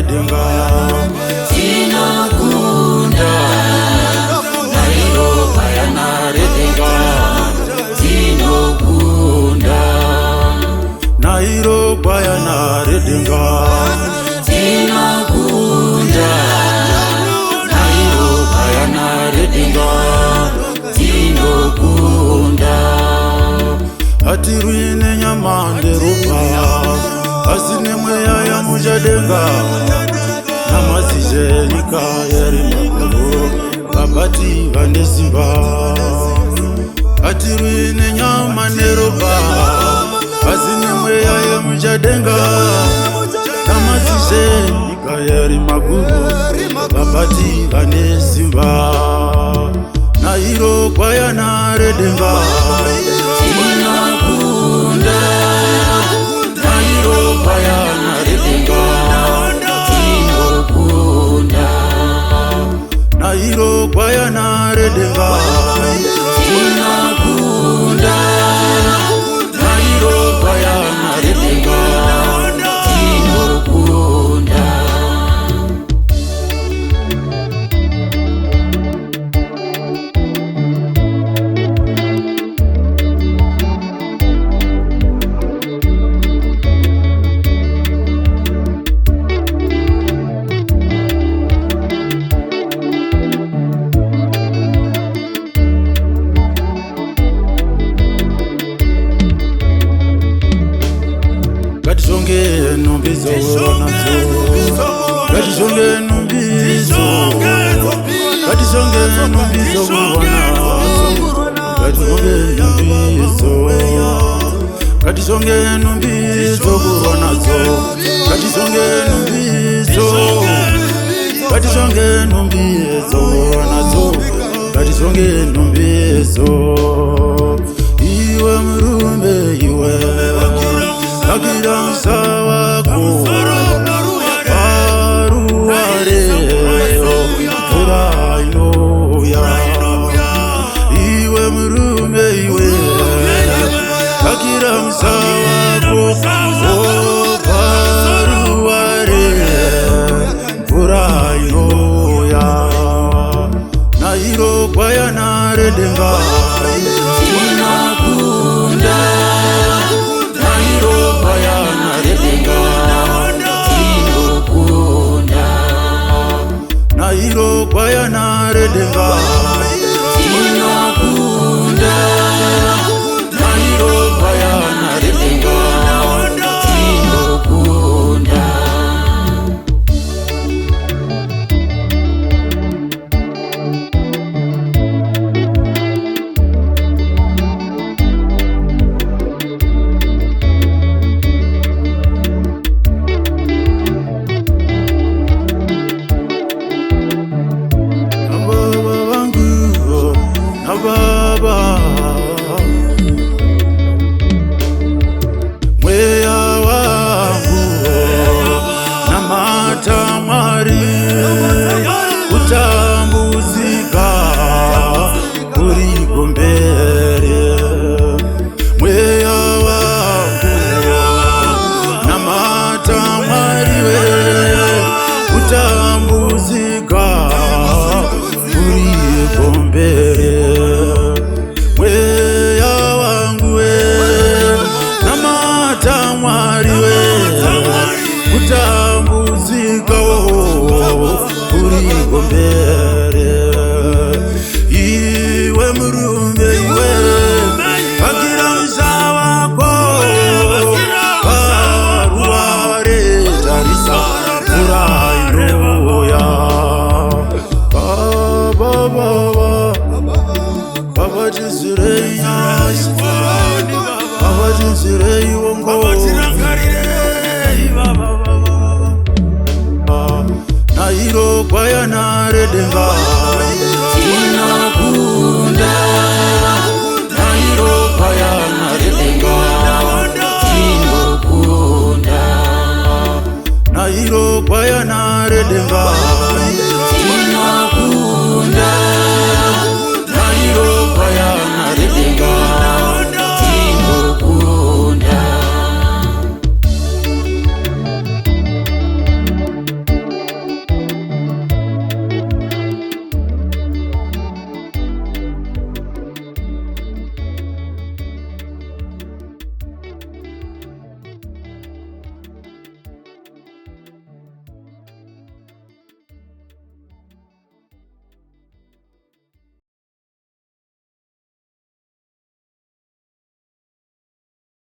redenga tinokunda Nairobi yana redenga tinokunda Nairobi yana redenga tinokunda Nairobi yana redenga tinokunda hatirwine nyama nderopa asine mweya ya mujadenga namazije nyika yari makuru babati vande simba hatirwine nyama nderopa asine mweya ya mujadenga namazije nyika yari makuru babati vande simba Nairobi yana redenga tinokunda Nairobi yana redenga tinokunda Nairobi yana redenga tinokunda Nairobi yana redenga tinokunda Katisonge numbizo nazo Katisonge numbizo Katisonge numbizo Katisonge numbizo Katisonge numbizo nazo Katisonge numbizo Katisonge numbizo nazo Katisonge numbizo Iwe mrume iwe Akira msawako Aruareyo Furainoya Iwe mrume iwe Akira msawako Aruareyo Furainoya Nairobi yana redenga tinokunda Nairobi yana redenga tinokunda Nairobi yana redenga tinokunda Nairobi yana redenga tinokunda Baba mweya wangu na matamari utambuzika kuliko mbele mweya wangu na matamari utambuzika kuliko mbele Utambuzika kuliko mbele Iwe mrume iwe Akira msawako Karuare Zarisa Furainoya Baba Baba Jisirei Nyasi Baba Jisirei Wongo Nairobi yana redenga tinokunda Nairobi yana redenga tinokunda Nairobi yana redenga